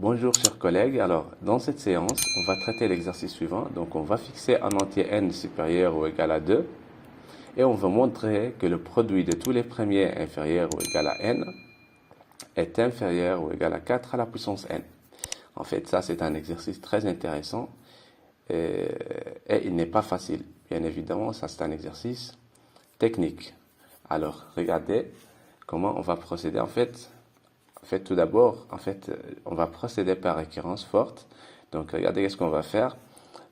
Bonjour chers collègues, alors dans cette séance, on va traiter l'exercice suivant. Donc on va fixer un entier n supérieur ou égal à 2 et on va montrer que le produit de tous les premiers inférieurs ou égal à n est inférieur ou égal à 4 à la puissance n. En fait, ça c'est un exercice très intéressant et il n'est pas facile. Bien évidemment, ça c'est un exercice technique. Alors regardez comment on va procéder. En fait, tout d'abord, on va procéder par récurrence forte. Donc, regardez ce qu'on va faire.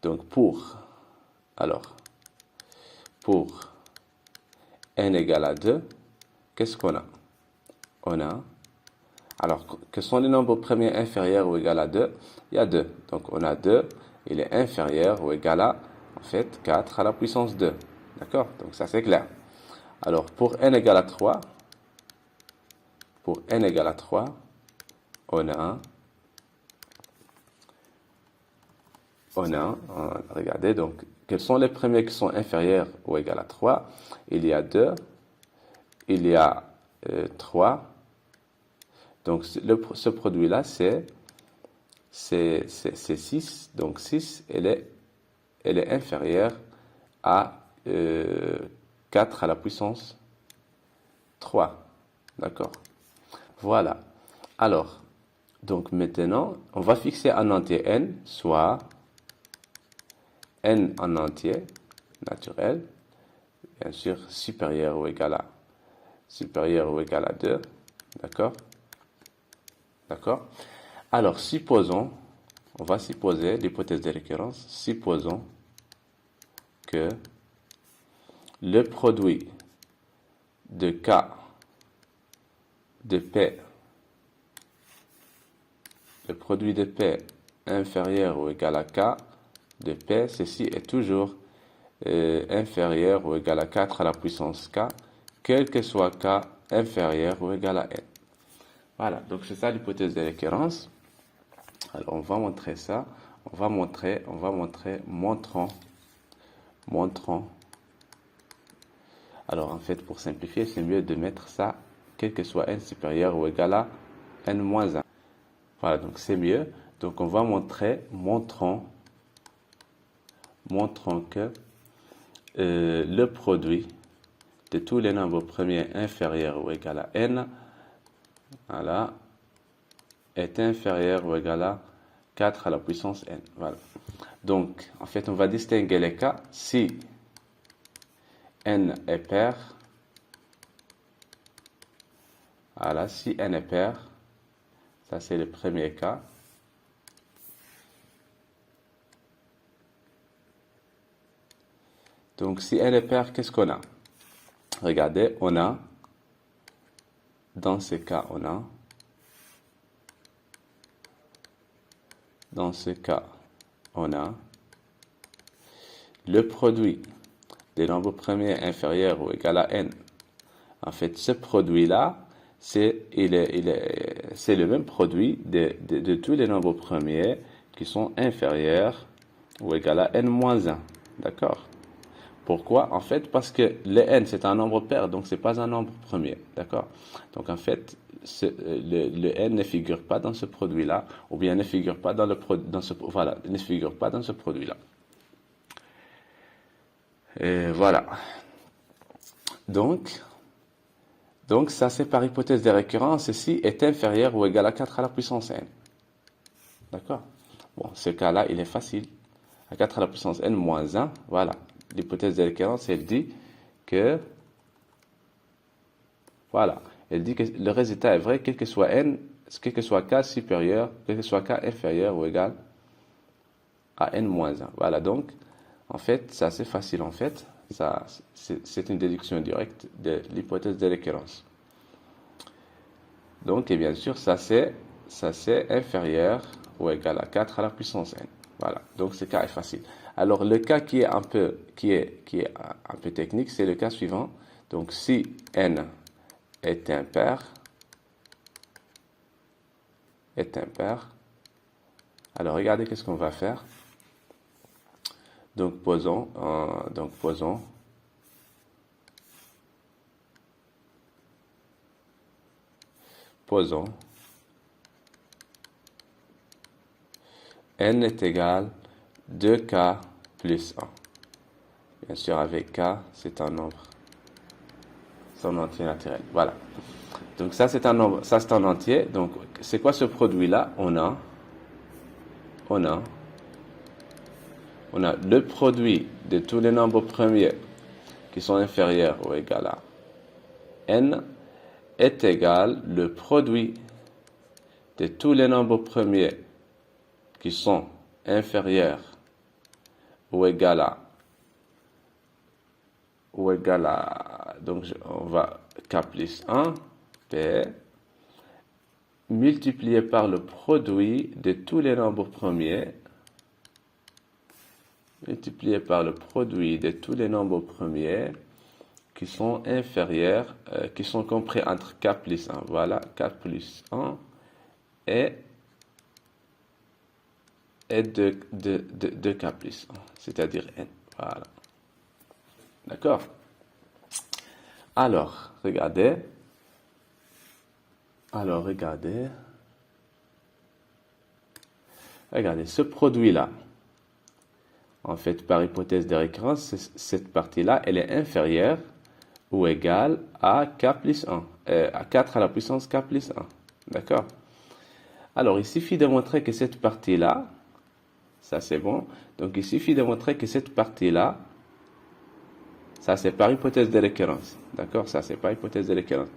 Donc, pour n égale à 2, qu'est-ce qu'on a? On a, alors, que sont les nombres premiers inférieurs ou égal à 2? Il y a 2. Donc, on a 2, il est inférieur ou égal à, 4 à la puissance 2. D'accord? Donc, ça, c'est clair. Alors, pour n égale à 3, on a regardez, donc, quels sont les premiers qui sont inférieurs ou égaux à 3? Il y a 2, il y a 3. Donc, ce produit-là, c'est 6. Donc, 6, elle est inférieure à 4 à la puissance 3. D'accord? Voilà. Alors, donc maintenant, on va fixer un entier n, soit n en entier naturel, bien sûr supérieur ou égal à 2, d'accord? D'accord? Alors, on va supposer l'hypothèse de récurrence, supposons que le produit de K de P, inférieur ou égal à K de P, ceci est toujours inférieur ou égal à 4 à la puissance K, quel que soit K inférieur ou égal à N. Voilà, donc c'est ça l'hypothèse de récurrence. Alors on va montrer ça, montrons. Alors en fait, pour simplifier, c'est mieux de mettre ça, quel que soit N supérieur ou égal à N moins 1. Voilà, donc c'est mieux. Donc on va montrons que le produit de tous les nombres premiers inférieurs ou égal à n, voilà, est inférieur ou égal à 4 à la puissance n. Voilà. Donc, en fait, on va distinguer les cas. Si n est pair, voilà, si n est pair, ça c'est le premier cas. Donc, si n est pair, qu'est-ce qu'on a? Regardez, dans ce cas, on a le produit des nombres premiers inférieurs ou égal à n. En fait, ce produit-là, c'est le même produit de tous les nombres premiers qui sont inférieurs ou égal à n-1. D'accord? Pourquoi? En fait, parce que le n, c'est un nombre pair, donc c'est pas un nombre premier. D'accord? Donc, en fait, le n ne figure pas dans ce produit-là, ou bien ne figure pas dans ce produit-là. Et voilà. Donc ça, c'est par hypothèse de récurrence, ceci est inférieur ou égal à 4 à la puissance n. D'accord? Bon, ce cas-là, il est facile. À 4 à la puissance n moins 1, voilà. L'hypothèse de récurrence, elle dit que, voilà, elle dit que le résultat est vrai, quel que soit n, quel que soit k supérieur, quel que soit k inférieur ou égal à n moins 1. Voilà, donc, en fait, ça c'est facile, en fait. Ça, c'est une déduction directe de l'hypothèse de récurrence. Donc, et bien sûr, ça c'est inférieur ou égal à 4 à la puissance n. Voilà, donc ce cas est facile. Alors, le cas qui est un peu technique, c'est le cas suivant. Donc, si n est impair, alors regardez qu'est-ce qu'on va faire. Donc, posons n est égal 2k plus 1. Bien sûr, avec k, c'est un nombre, c'est un entier naturel. Voilà. Donc ça, c'est un nombre, ça c'est un entier. Donc, c'est quoi ce produit-là? On a le produit de tous les nombres premiers qui sont inférieurs ou égal à n est égal le produit de tous les nombres premiers qui sont inférieurs ou égal à donc on va k plus 1 p multiplié par le produit de tous les nombres premiers multiplié par le produit de tous les nombres premiers qui sont inférieurs, qui sont compris entre k plus 1. Voilà, k plus 1 et 2k plus 1, c'est-à-dire n. Voilà. D'accord? Alors, regardez. Regardez, ce produit-là, en fait, par hypothèse de récurrence, cette partie-là, elle est inférieure ou égale à k plus 1, à 4 à la puissance k plus 1. D'accord? Alors, il suffit de montrer que cette partie-là, ça c'est bon, donc il suffit de montrer que cette partie-là, ça c'est par hypothèse de récurrence. D'accord? Ça c'est par hypothèse de récurrence.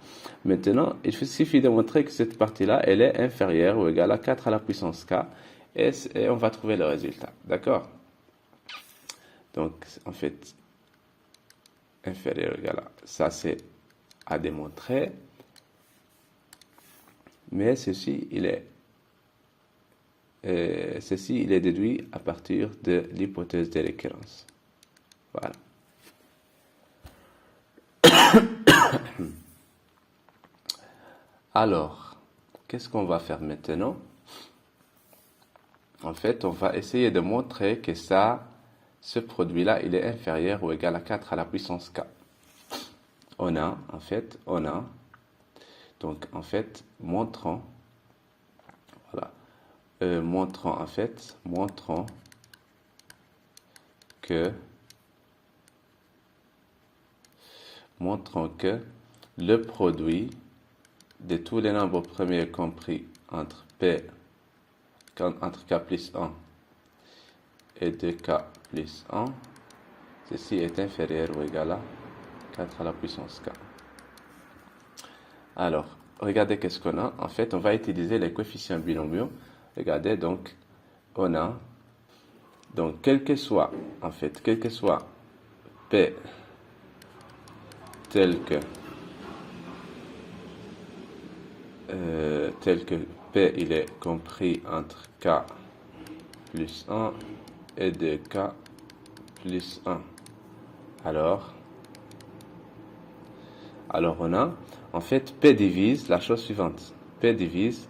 Maintenant, il suffit de montrer que cette partie-là, elle est inférieure ou égale à 4 à la puissance k, et on va trouver le résultat. D'accord? Donc, en fait, inférieur ou égal à, ça c'est à démontrer, mais ceci il est déduit à partir de l'hypothèse de récurrence. Voilà. Alors, qu'est-ce qu'on va faire maintenant? En fait, on va essayer de montrer que ce produit-là, il est inférieur ou égal à 4 à la puissance k. Montrons que le produit de tous les nombres premiers compris entre k plus 1 et 2k plus 1, ceci est inférieur ou égal à 4 à la puissance k. Alors, regardez qu'est-ce qu'on a. En fait, on va utiliser les coefficients binomiaux. Regardez, donc, on a, donc, quel que soit p tel que p il est compris entre k plus 1 et 2k plus 1. Alors on a, en fait, P divise la chose suivante. P divise,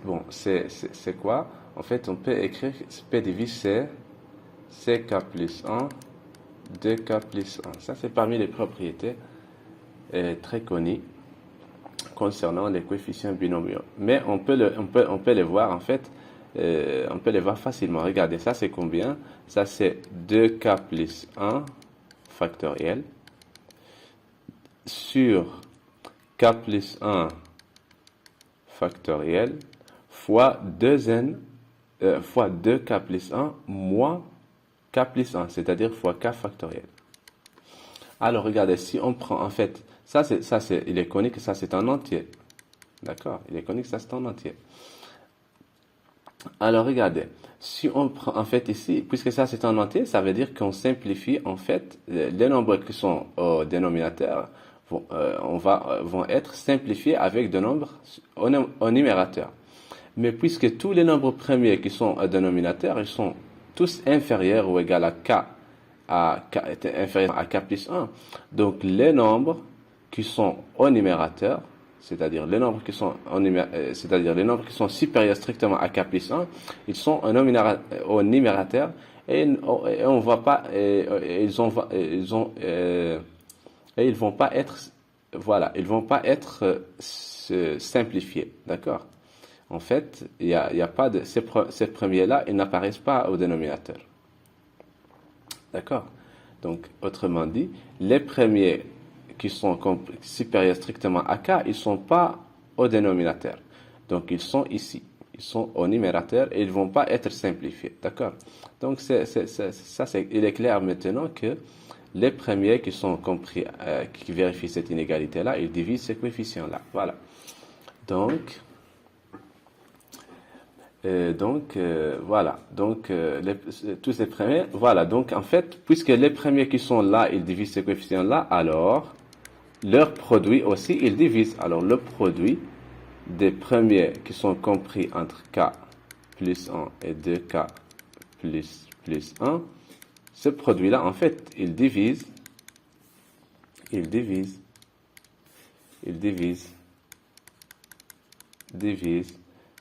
bon, c'est quoi? En fait, on peut écrire P divise c'est k plus 1, 2k plus 1. Ça, c'est parmi les propriétés très connues concernant les coefficients binomiaux. Mais on peut les voir, en fait, on peut les voir facilement. Regardez, ça c'est combien? Ça c'est 2k plus 1 factoriel sur k plus 1 factoriel fois 2n fois 2k plus 1 moins k plus 1, c'est-à-dire fois k factoriel. Alors regardez, si on prend, en fait, il est connu que ça c'est un entier. D'accord? Il est connu que ça c'est un entier. Alors regardez, si on prend, en fait ici, puisque ça c'est un entier, ça veut dire qu'on simplifie, en fait, les nombres qui sont au dénominateur vont être simplifiés avec des nombres au numérateur. Mais puisque tous les nombres premiers qui sont au dénominateur, ils sont tous inférieurs ou égaux à inférieurs à k plus 1, donc les nombres qui sont au numérateur, c'est-à-dire les nombres qui sont supérieurs strictement à k plus 1, ils sont au numérateur et on voit pas, ils vont pas être voilà, ils vont pas être simplifiés, d'accord? En fait, il y a pas de ces premiers-là, ils n'apparaissent pas au dénominateur, d'accord? Donc, autrement dit, les premiers qui sont supérieurs strictement à k, ils sont pas au dénominateur, donc ils sont ici. Ils sont au numérateur et ils vont pas être simplifiés, d'accord? Donc il est clair maintenant que les premiers qui sont compris, qui vérifient cette inégalité-là, ils divisent ces coefficients-là, voilà. Donc voilà. Donc tous les premiers, voilà. Donc en fait, puisque les premiers qui sont là, ils divisent ces coefficients-là, alors leur produit aussi, ils divisent. Alors le produit des premiers qui sont compris entre k plus 1 et 2k plus 1, ce produit-là, en fait, il divise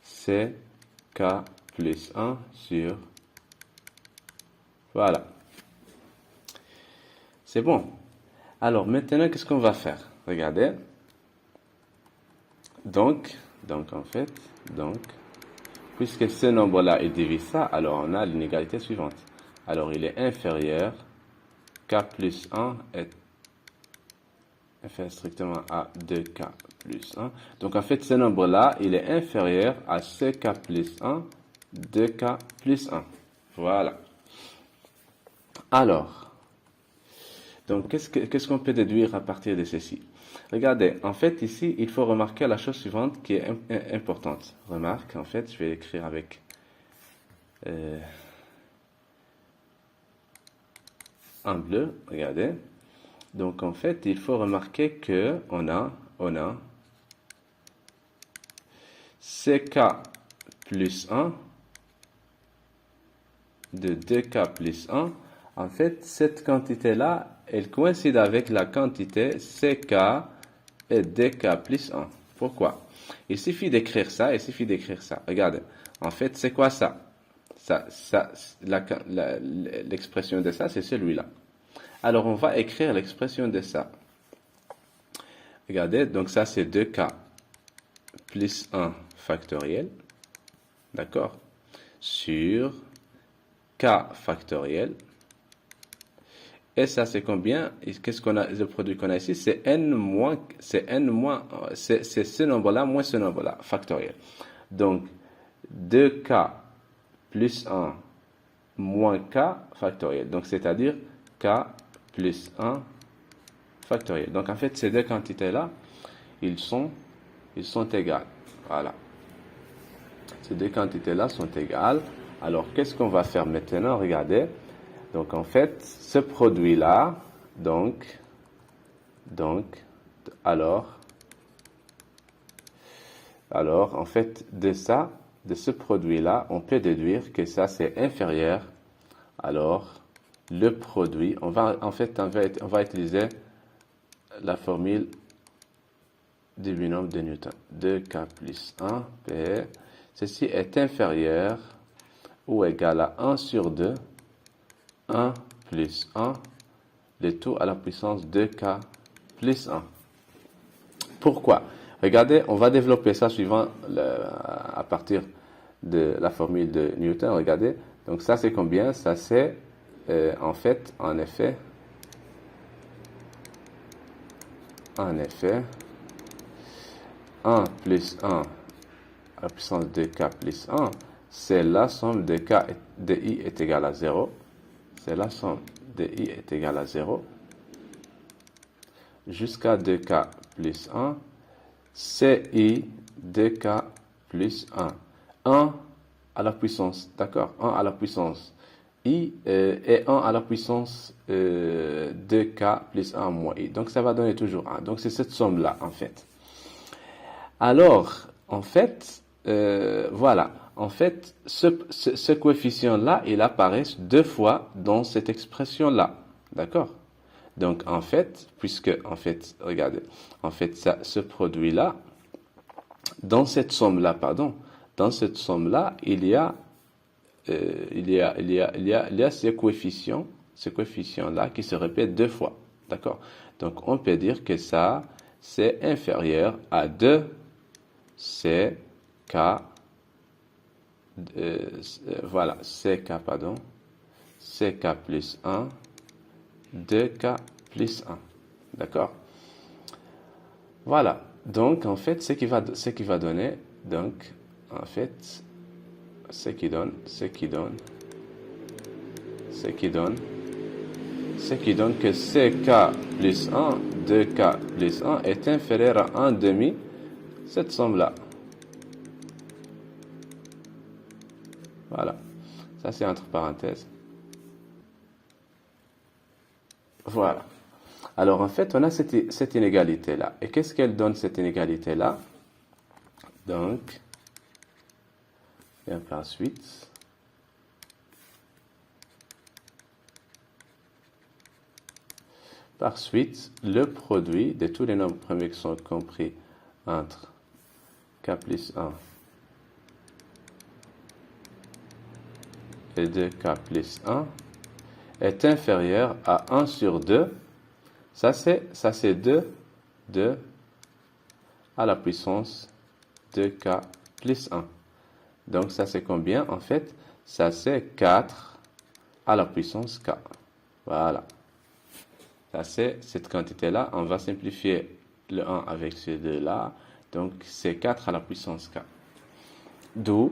c'est k plus 1 sur... Voilà. C'est bon. Alors, maintenant, qu'est-ce qu'on va faire? Regardez. Donc, puisque ce nombre-là, il divise ça, alors on a l'inégalité suivante. Alors, il est inférieur, k plus 1 est inférieur strictement à 2k plus 1. Donc, en fait, ce nombre-là, il est inférieur à ce k plus 1, 2k plus 1. Voilà. Alors, donc, qu'est-ce qu'on peut déduire à partir de ceci? Regardez, en fait, ici, il faut remarquer la chose suivante qui est importante. Remarque, en fait, je vais écrire avec en bleu, regardez. Donc, en fait, il faut remarquer que on a ck plus 1 de 2k plus 1. En fait, cette quantité-là, elle coïncide avec la quantité ck et 2k plus 1. Pourquoi? Il suffit d'écrire ça, Regardez, en fait, c'est quoi ça? L'expression de ça, c'est celui-là. Alors, on va écrire l'expression de ça. Regardez, donc ça, c'est 2k plus 1 factoriel, d'accord, sur k factoriel. Et ça, c'est combien? Qu'est-ce qu'on a? Le produit qu'on a ici, c'est c'est ce nombre-là moins ce nombre-là, factoriel. Donc, 2k plus 1 moins k factoriel. Donc, c'est-à-dire k plus 1 factoriel. Donc, en fait, ces deux quantités-là, ils sont égales. Voilà. Ces deux quantités-là sont égales. Alors, qu'est-ce qu'on va faire maintenant? Regardez. Donc, en fait, ce produit-là, alors, en fait, de ce produit-là, on peut déduire que ça, c'est inférieur. Alors, le produit, on va utiliser la formule du binôme de Newton. 2k plus 1, P. Ceci est inférieur ou égal à 1 sur 2, 1 plus 1, le tout à la puissance 2k plus 1. Pourquoi? Regardez, on va développer ça suivant à partir de la formule de Newton. Regardez, donc ça c'est combien? Ça c'est en effet, 1 plus 1 à la puissance 2k plus 1, c'est la somme de k de i est égale à 0. C'est la somme de i est égale à 0 jusqu'à 2k plus 1, ci 2k plus 1. 1 à la puissance, d'accord? 1 à la puissance i et 1 à la puissance 2k plus 1 moins i. Donc, ça va donner toujours 1. Donc, c'est cette somme-là, en fait. Alors, en fait, voilà. En fait, ce coefficient-là, il apparaît deux fois dans cette expression-là. D'accord? Donc, en fait, regardez, en fait, ce produit-là, dans cette somme-là, il y a ce coefficient-là qui se répète deux fois. D'accord? Donc, on peut dire que ça, c'est inférieur à 2ck, voilà, ck, pardon, ck plus 1, 2k plus 1. D'accord? Voilà. Donc, en fait, ce qui va donner, donc, en fait, ce qui donne que ck plus 1, 2k plus 1 est inférieur à 1 demi cette somme-là. Voilà. Ça, c'est entre parenthèses. Voilà. Alors, en fait, on a cette inégalité-là. Et qu'est-ce qu'elle donne, cette inégalité-là? Donc, et par suite, le produit de tous les nombres premiers qui sont compris entre k plus 1 et 2k plus 1 est inférieur à 1 sur 2. Ça, c'est 2 à la puissance 2k plus 1. Donc, ça, c'est combien? En fait, ça, c'est 4 à la puissance k. Voilà. Ça, c'est cette quantité-là. On va simplifier le 1 avec ces deux-là. Donc, c'est 4 à la puissance k. D'où,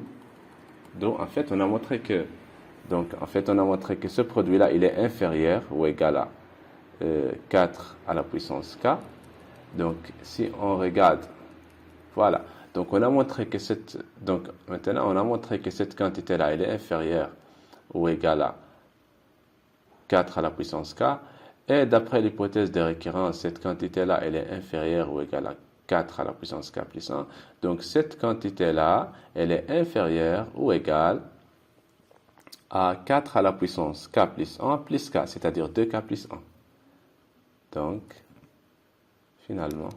en fait, on a montré que ce produit-là, il est inférieur ou égal à 4 à la puissance k. Donc, si on regarde, voilà. Donc, maintenant, on a montré que cette quantité-là, elle est inférieure ou égale à 4 à la puissance k. Et d'après l'hypothèse de récurrence, cette quantité-là, elle est inférieure ou égale à 4 à la puissance k plus 1. Donc, cette quantité-là, elle est inférieure ou égale à 4 à la puissance k plus 1 plus k, c'est-à-dire 2k plus 1. Donc, finalement,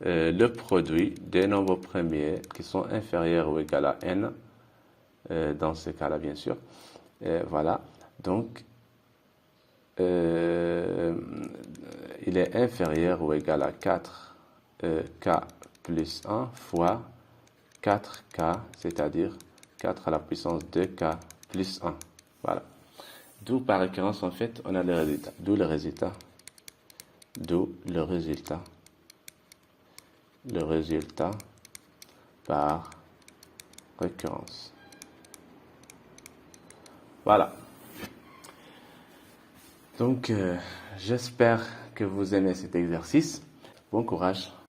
le produit des nombres premiers qui sont inférieurs ou égaux à n, dans ce cas-là, bien sûr, voilà, donc, il est inférieur ou égal à 4k plus 1 fois 4k, c'est-à-dire 4 à la puissance 2k plus 1. Voilà. D'où, par récurrence, en fait, on a le résultat. D'où le résultat. Le résultat par récurrence. Voilà. Donc, j'espère que vous aimez cet exercice. Bon courage.